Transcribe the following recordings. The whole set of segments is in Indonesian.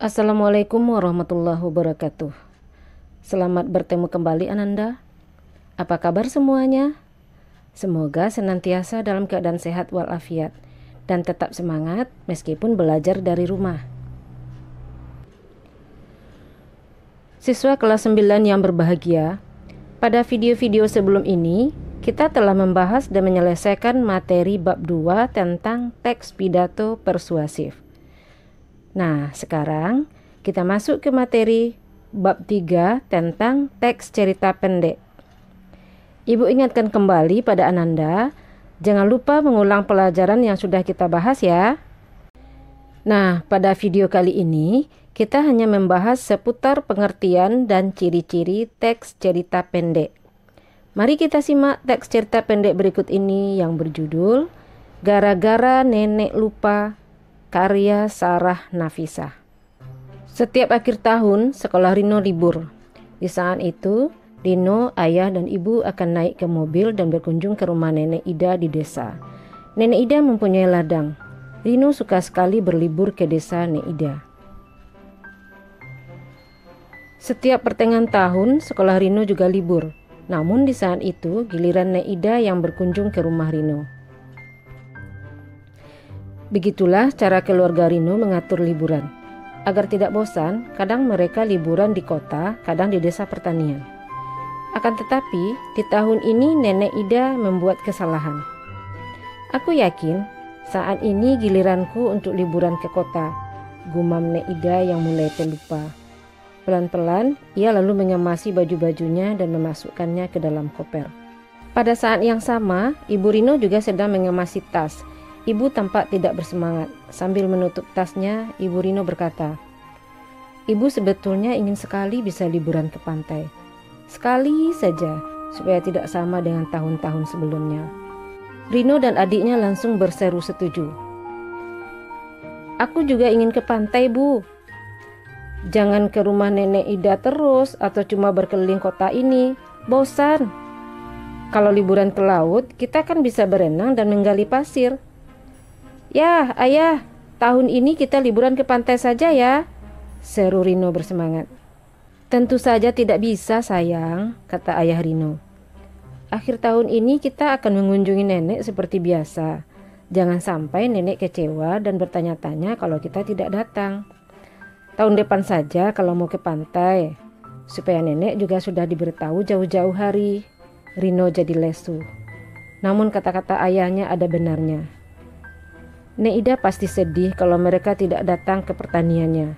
Assalamualaikum warahmatullahi wabarakatuh. Selamat bertemu kembali Ananda. Apa kabar semuanya? Semoga senantiasa dalam keadaan sehat walafiat dan tetap semangat meskipun belajar dari rumah. Siswa kelas 9 yang berbahagia, pada video-video sebelum ini kita telah membahas dan menyelesaikan materi bab 2 tentang teks pidato persuasif. Nah, sekarang kita masuk ke materi bab 3 tentang teks cerita pendek. Ibu ingatkan kembali pada Ananda, jangan lupa mengulang pelajaran yang sudah kita bahas ya. Nah, pada video kali ini kita hanya membahas seputar pengertian dan ciri-ciri teks cerita pendek. Mari kita simak teks cerita pendek berikut ini yang berjudul Gara-gara Nenek Lupa, karya Sarah Nafisah. Setiap akhir tahun, sekolah Rino libur. Di saat itu, Rino, ayah, dan ibu akan naik ke mobil dan berkunjung ke rumah Nenek Ida di desa. Nenek Ida mempunyai ladang. Rino suka sekali berlibur ke desa Nenek Ida. Setiap pertengahan tahun, sekolah Rino juga libur. Namun di saat itu, giliran Nenek Ida yang berkunjung ke rumah Rino. Begitulah cara keluarga Rino mengatur liburan. Agar tidak bosan, kadang mereka liburan di kota, kadang di desa pertanian. Akan tetapi, di tahun ini Nenek Ida membuat kesalahan. Aku yakin saat ini giliranku untuk liburan ke kota, gumam Nenek Ida yang mulai pelupa. Pelan-pelan, ia lalu mengemasi baju-bajunya dan memasukkannya ke dalam koper. Pada saat yang sama, Ibu Rino juga sedang mengemasi tas. Ibu tampak tidak bersemangat. Sambil menutup tasnya, Ibu Rino berkata, "Ibu sebetulnya ingin sekali bisa liburan ke pantai. Sekali saja, supaya tidak sama dengan tahun-tahun sebelumnya." Rino dan adiknya langsung berseru setuju. "Aku juga ingin ke pantai, Bu. Jangan ke rumah Nenek Ida terus atau cuma berkeliling kota ini. Bosan. Kalau liburan ke laut, kita kan bisa berenang dan menggali pasir." "Ya, Ayah, tahun ini kita liburan ke pantai saja ya," seru Rino bersemangat. "Tentu saja tidak bisa, sayang," kata ayah Rino. "Akhir tahun ini kita akan mengunjungi nenek seperti biasa. Jangan sampai nenek kecewa dan bertanya-tanya kalau kita tidak datang. Tahun depan saja kalau mau ke pantai, supaya nenek juga sudah diberitahu jauh-jauh hari." Rino jadi lesu. Namun kata-kata ayahnya ada benarnya. Nek Ida pasti sedih kalau mereka tidak datang ke pertaniannya.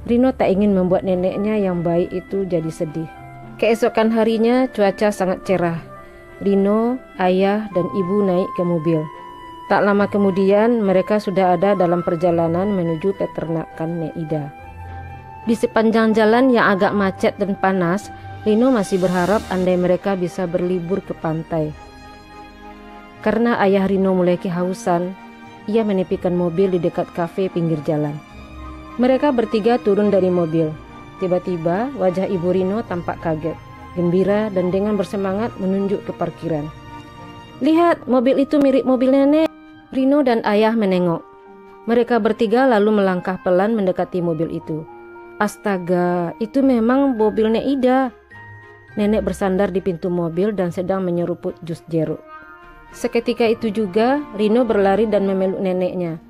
Rino tak ingin membuat neneknya yang baik itu jadi sedih. Keesokan harinya cuaca sangat cerah. Rino, ayah, dan ibu naik ke mobil. Tak lama kemudian mereka sudah ada dalam perjalanan menuju peternakan Nek Ida. Di sepanjang jalan yang agak macet dan panas, Rino masih berharap andai mereka bisa berlibur ke pantai. Karena ayah Rino mulai kehausan, ia menepikan mobil di dekat kafe pinggir jalan. Mereka bertiga turun dari mobil. Tiba-tiba wajah Ibu Rino tampak kaget, gembira, dan dengan bersemangat menunjuk ke parkiran. "Lihat, mobil itu mirip mobil nenek." Rino dan ayah menengok. Mereka bertiga lalu melangkah pelan mendekati mobil itu. "Astaga, itu memang mobil Nek Ida." Nenek bersandar di pintu mobil dan sedang menyeruput jus jeruk. Seketika itu juga Rino berlari dan memeluk neneknya.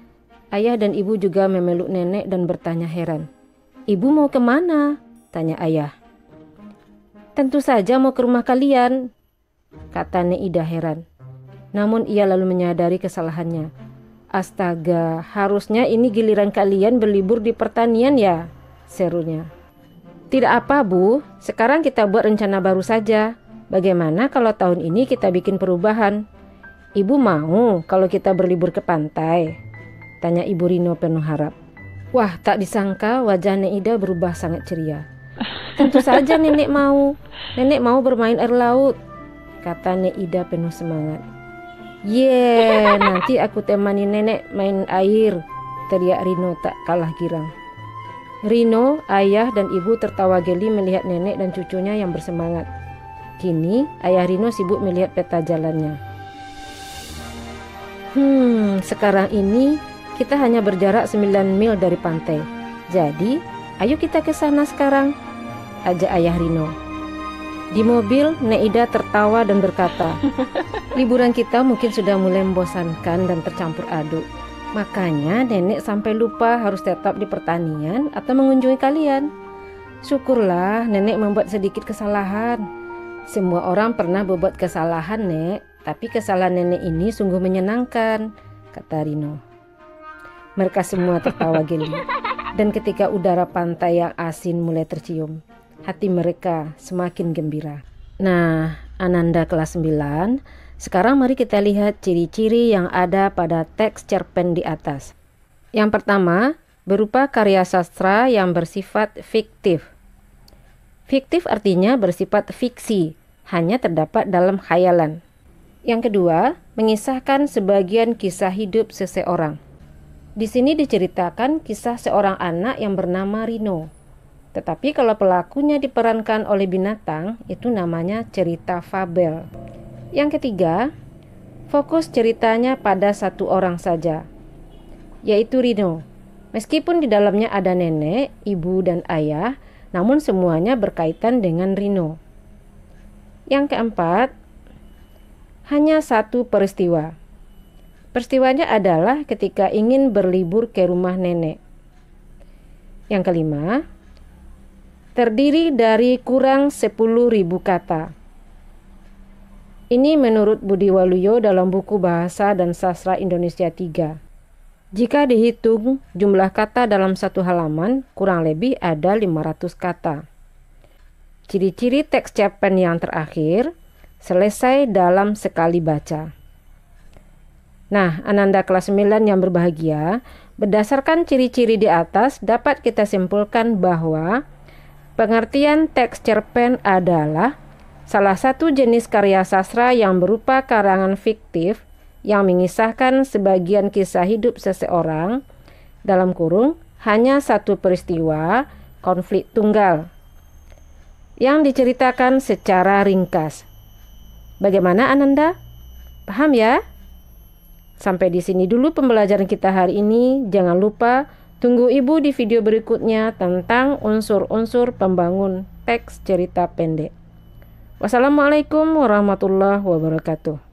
Ayah dan ibu juga memeluk nenek dan bertanya heran. "Ibu mau kemana?" tanya ayah. "Tentu saja mau ke rumah kalian," kata Nek Ida heran. Namun ia lalu menyadari kesalahannya. "Astaga, harusnya ini giliran kalian berlibur di pertanian ya," serunya. "Tidak apa, Bu, sekarang kita buat rencana baru saja. Bagaimana kalau tahun ini kita bikin perubahan? Ibu mau kalau kita berlibur ke pantai?" tanya Ibu Rino penuh harap. Wah, tak disangka wajah Nek Ida berubah sangat ceria. "Tentu saja nenek mau. Nenek mau bermain air laut," kata Nek Ida penuh semangat. "Ye, nanti aku temani nenek main air," teriak Rino tak kalah girang. Rino, ayah, dan ibu tertawa geli melihat nenek dan cucunya yang bersemangat. Kini ayah Rino sibuk melihat peta jalannya. Sekarang ini kita hanya berjarak 9 mil dari pantai. Jadi, ayo kita ke sana sekarang, ajak ayah Rino. Di mobil, Nek Ida tertawa dan berkata, liburan kita mungkin sudah mulai membosankan dan tercampur aduk. Makanya nenek sampai lupa harus tetap di pertanian atau mengunjungi kalian. Syukurlah nenek membuat sedikit kesalahan. Semua orang pernah berbuat kesalahan, Nek, tapi kesalahan nenek ini sungguh menyenangkan, kata Rino. Mereka semua tertawa geli. Dan ketika udara pantai yang asin mulai tercium, hati mereka semakin gembira. Nah, Ananda kelas 9, sekarang mari kita lihat ciri-ciri yang ada pada teks cerpen di atas. Yang pertama, berupa karya sastra yang bersifat fiktif. Fiktif artinya bersifat fiksi, hanya terdapat dalam khayalan. Yang kedua, mengisahkan sebagian kisah hidup seseorang. Di sini diceritakan kisah seorang anak yang bernama Rino. Tetapi kalau pelakunya diperankan oleh binatang, itu namanya cerita fabel. Yang ketiga, fokus ceritanya pada satu orang saja, yaitu Rino. Meskipun di dalamnya ada nenek, ibu, dan ayah, namun semuanya berkaitan dengan Rino. Yang keempat, hanya satu peristiwa. Peristiwanya adalah ketika ingin berlibur ke rumah nenek. Yang kelima, terdiri dari kurang 10.000 kata. Ini menurut Budi Waluyo dalam buku Bahasa dan Sastra Indonesia 3. Jika dihitung jumlah kata dalam satu halaman, kurang lebih ada 500 kata. Ciri-ciri teks cerpen yang terakhir, selesai dalam sekali baca. Nah, Ananda kelas 9 yang berbahagia, berdasarkan ciri-ciri di atas dapat kita simpulkan bahwa pengertian teks cerpen adalah salah satu jenis karya sastra yang berupa karangan fiktif yang mengisahkan sebagian kisah hidup seseorang, dalam kurung, hanya satu peristiwa, konflik tunggal, yang diceritakan secara ringkas. Bagaimana Ananda? Paham ya? Sampai di sini dulu pembelajaran kita hari ini. Jangan lupa tunggu Ibu di video berikutnya tentang unsur-unsur pembangun teks cerita pendek. Wassalamualaikum warahmatullahi wabarakatuh.